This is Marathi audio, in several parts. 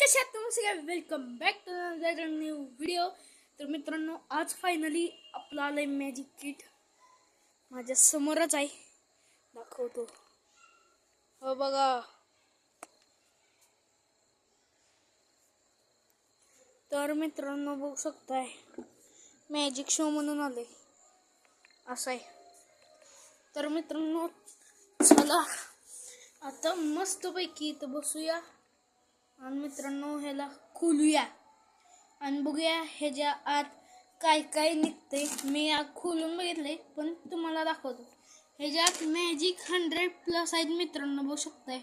कशा आहात तुम्ही सगळे? Welcome back to another new video. तर मित्रांनो, आज फायनली आपलं आलंय मॅजिक किट. माझ्या समोरच आहे, दाखवतो. हो बघा. तर मित्रांनो बघू शकताय, मॅजिक शो म्हणून आले असं आहे. तर मित्रांनो चला आता मस्तपैकी इथं बसूया आणि मित्रांनो ह्याला खोलूया आणि बघूया ह्याच्या आत काय काय निघते. मी खोलून बघितले पण तुम्हाला दाखवतो. ह्याच्यात मॅजिक 100+ आहेत मित्रांनो, बघू शकताय.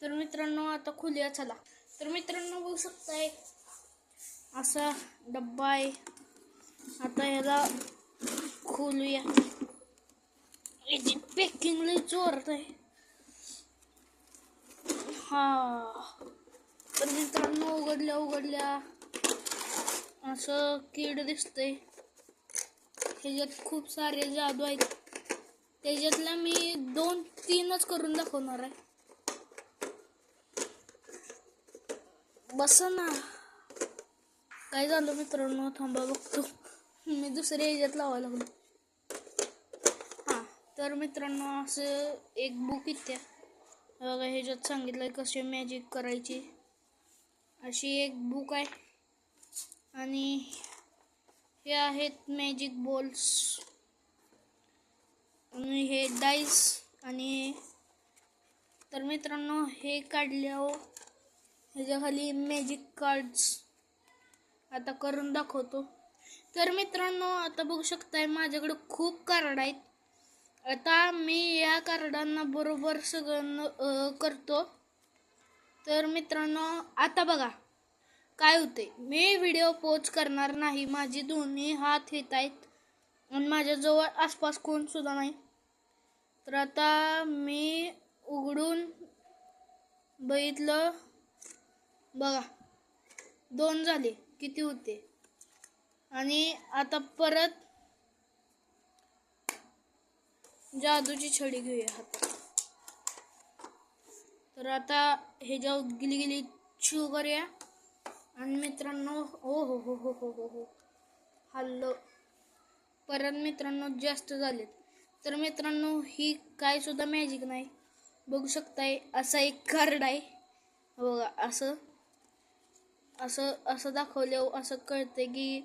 तर मित्रांनो आता खोलूया चला. तर मित्रांनो बघू शकताय असा डब्बा आहे. आता ह्याला खोलूया. याची पॅकिंग लई जोरात आहे. तर मित्रांनो उघडल्या असं किड दिसतंय. ह्याच्यात खूप सारे जादू आहेत. त्याच्यातला मी 2-3च करून दाखवणार आहे. बस ना, काय झालं मित्रांनो, थांबा बघतो. मी दुसऱ्या ह्याच्यात लावायला लागलो. तर मित्रांनो असं एक बुक इथे बघा. ह्याच्यात सांगितलंय कसे मॅजिक करायची. अशी एक बुक आहे आणि हे आहेत मॅजिक बॉल्स आणि हे डाईस आणि तर मित्रांनो हे काढल्यावर ह्याच्या खाली मॅजिक कार्ड्स आता करून दाखवतो. तर मित्रांनो आता बघू शकताय माझ्याकडे खूप कार्ड आहेत. आता मी या कार्डांना बरोबर सगळं करतो. तर मित्रांनो आता बघा काय होते. मी व्हिडिओ पोच करणार नाही. माझे दोन्ही हात येत आहेत आणि माझ्याजवळ आसपास कोण सुद्धा नाही. तर आता मी उघडून बघितलं बघा, 2 झाले. किती होते. आणि आता परत जादूची छडी घेऊया हातात. तर आता ह्याच्या गिली छू करूया आणि मित्रांनो हो हो हो हो हो हो हो हल्लो. परत मित्रांनो जास्त झालेत. तर मित्रांनो ही काय सुद्धा मॅजिक नाही. बघू शकताय असा एक कार्ड आहे बघा. असं असं असं दाखवल्यावर असं कळतंय की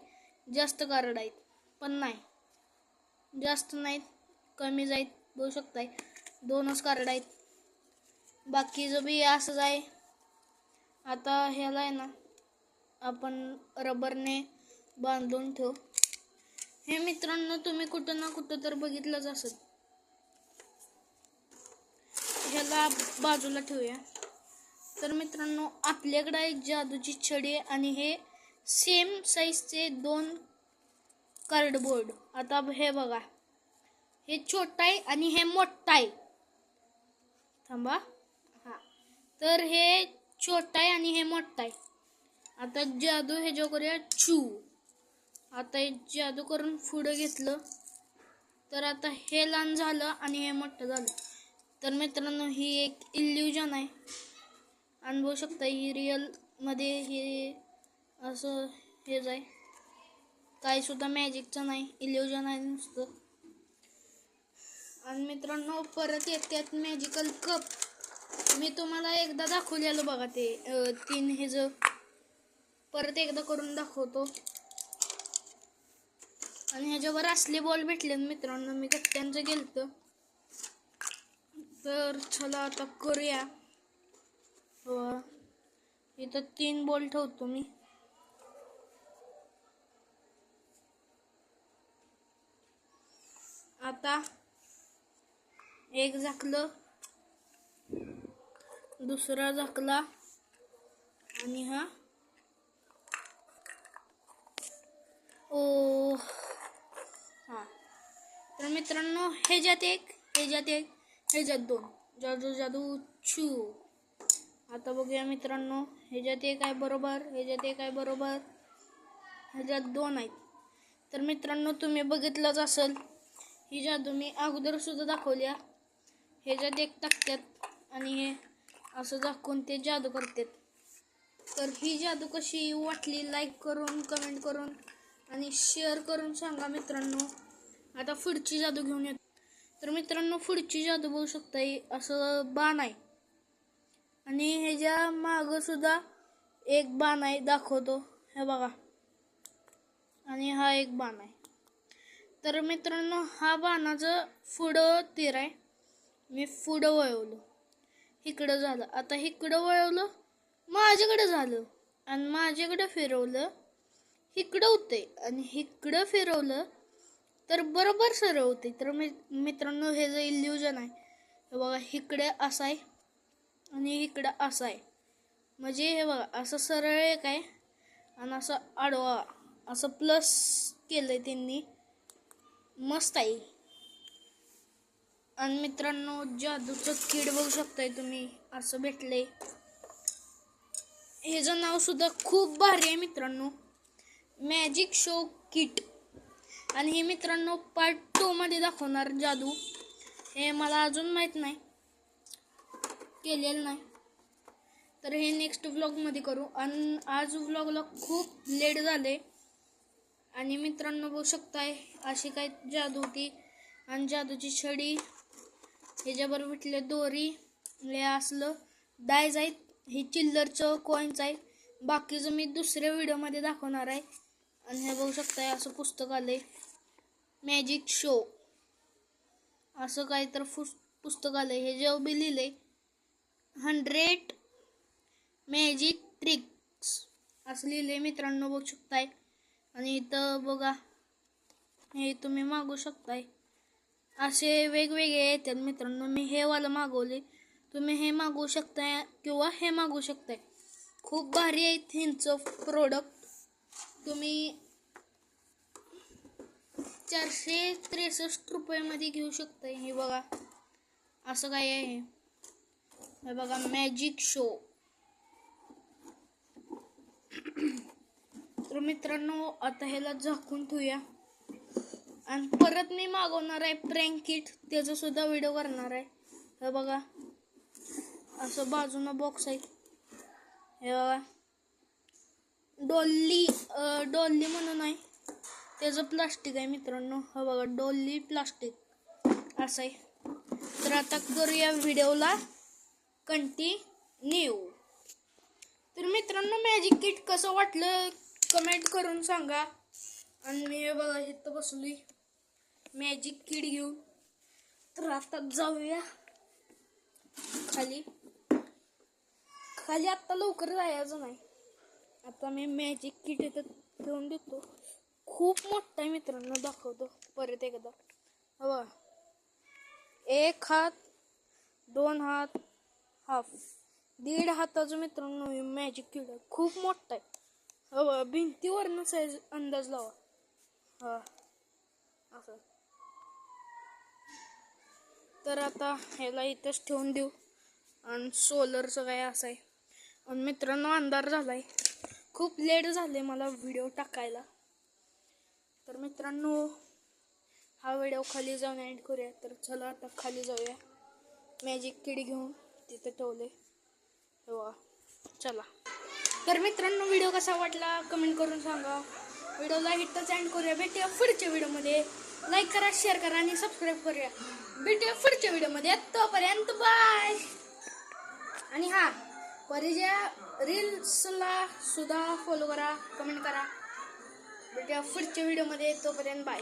जास्त कार्ड आहेत, पण नाही, जास्त नाहीत, कमीच आहेत. बघू शकताय 2च कार्ड आहेत. बाकीचं बी असंच आहे. आता ह्याला आहे ना आपण रबरने बांधून ठेवू. हे मित्रांनो तुम्ही कुठं ना कुठं तर बघितलंच असेल. ह्याला बाजूला ठेवूया. तर मित्रांनो आपल्याकडे आहे जादूची छडी आणि हे सेम साईजचे 2 कार्डबोर्ड. आता हे बघा, हे छोटा आहे आणि हे मोठा आहे. थांबा. तर हे छोटा आहे आणि हे मोठा आहे. आता जादू हे जो करूया छू. आता हे जादू करून पुढे घेतलं तर आता हे लहान झालं आणि हे मोठं झालं. तर मित्रांनो ही एक इल्युजन आहे. अनुभवू शकता ही रिअल मध्ये हे असं हेच आहे. काही सुद्धा मॅजिकचं नाही, इल्युजन आहे नुसतं. आणि मित्रांनो परत येतात मॅजिकल कप. मी तुम्हाला एकदा दाखवलेलं बघा. ते 3 हेच परत एकदा करून दाखवतो. आणि ह्याच्यावर असले बॉल भेटले मित्रांनो. मी कट्ट्यांचं गेलतं. तर चला आता करूया. इथं 3 बॉल ठेवतो मी. आता एक झाकलं, दुसरा झाकला आणि हा ओ तर मित्रांनो ह्याच्यात एक, ह्याच्यात एक, ह्याच्यात 2. जादू जादू छू. आता बघूया मित्रांनो ह्याच्यात एक आहे बरोबर, ह्याच्यात एक आहे बरोबर, ह्याच्यात 2 आहेत. तर मित्रांनो तुम्ही बघितलंच असेल ही जादू मी अगोदर सुद्धा दाखवल्या. ह्याच्यात एक टाकतात आणि हे असं दाखवून ते जादू करतात. तर ही जादू कशी वाटली लाईक करून, कमेंट करून आणि शेअर करून सांगा मित्रांनो. आता पुढची जादू घेऊन येतो. तर मित्रांनो, पुढची जादू बघू शकताय, असं बाण आहे आणि ह्याच्या मागं सुद्धा एक बाण आहे, दाखवतो हे बघा. आणि हा एक बाण आहे. तर मित्रांनो, हा बाणाचं पुढं तीर आहे. मी पुढं वळवलं, इकडं झालं. आता इकडं वळवलं, माझ्याकडं झालं. आणि माझ्याकडं फिरवलं, इकडं होते. आणि इकडं फिरवलं तर बरोबर सरळ होते. तर मित्रांनो, हे जे इल्युजन आहे हे बघा, इकडे असं आहे आणि इकडं असं आहे. म्हणजे हे बघा, असं सरळ एक आहे आणि असं आडवा, असं प्लस केलंय त्यांनी. मस्त आहे. आणि मित्रांनो, जादूचं किड बघू शकताय तुम्ही, असं भेटलंय. ह्याचं नाव सुद्धा खूप भारी आहे मित्रांनो, मॅजिक शो किट. आणि हे मित्रांनो पार्ट 2 मध्ये दाखवणार जादू. हे मला अजून माहीत नाही, केलेलं नाही. तर हे नेक्स्ट व्लॉगमध्ये करू. आणि आज व्लॉगला खूप लेट झाले. आणि मित्रांनो बघू शकताय, अशी काय जादू होती. आणि जादूची छडी, ह्याच्याबरोबर भेटले दोरी, हे असलं डायज आहेत. हे चिल्लरचं कॉईन्स आहे. बाकीचं मी दुसऱ्या व्हिडिओमध्ये दाखवणार आहे. आणि हे बघू शकताय, असं पुस्तक आलंय, मॅजिक शो असं काय तर पुस्तक आलंय. हे जेव्हा बी लिहिलंय 100 मॅजिक ट्रिक्स असं लिहिलंय मित्रांनो, बघू शकताय. आणि इथं बघा, हे तुम्ही मागू शकताय. असे वेगवेगळे येतात मित्रांनो. मी हे वाला मागवले, तुम्ही हे मागवू शकताय किंवा हे मागवू शकताय. खूप भारी आहे ह्यांचं प्रोडक्ट. तुम्ही 463 रुपयामध्ये घेऊ शकताय. हे बघा, असं काय आहे, हे बघा, मॅजिक शो. तर मित्रांनो, आता ह्याला झाकून ठेवूया. आणि परत मी मागवणार आहे प्रँक किट, त्याचा सुद्धा व्हिडिओ करणार आहे. हे बघा, असं बाजूनं बॉक्स आहे. हे बघा, डॉली म्हणून आहे, त्याचं प्लास्टिक आहे मित्रांनो. हे बघा, डॉली प्लास्टिक असं आहे. तर आता करूया व्हिडिओला कंटिन्यू. तर मित्रांनो, मॅजिक किट कसं वाटलं कमेंट करून सांगा. आणि मी हे बघा इथं बसली मॅजिक किट घेऊन. तर आता जाऊया खाली. आत्ता लवकर जायचं नाही. आता मी मॅजिक किट इथं ठेवून देतो. खूप मोठा आहे मित्रांनो, दाखवतो परत एकदा. हवा, 1 हात, 2 हात, हाफ, 1.5 हाताचं मित्रांनो मॅजिक किट आहे. खूप मोठा आहे. हवा, भिंतीवरनं साईज अंदाज लावा. हा, असं. तर आता ह्याला इथंच ठेवून देऊ. आणि सोलरचं काय असं आहे. आणि मित्रांनो, अंधार झालाय, खूप लेट झाले मला व्हिडिओ टाकायला. तर मित्रांनो, हा व्हिडिओ खाली जाऊन एंड करूया. तर चला आता खाली जाऊया. मॅजिक किट घेऊन तिथे ठेवले, तेव्हा चला. तर मित्रांनो, व्हिडिओ कसा वाटला कमेंट करून सांगा. व्हिडिओला इथंच एंड करूया. भेटूया पुढच्या व्हिडिओमध्ये. लाईक करा, शेअर करा आणि सबस्क्राईब करूया. भेटूया पुढच्या व्हिडिओमध्ये. तोपर्यंत बाय. आणि हा, परिचय रील्सला सुद्धा फॉलो करा, कमेंट करा. भेटूया पुढच्या व्हिडिओमध्ये. तोपर्यंत बाय.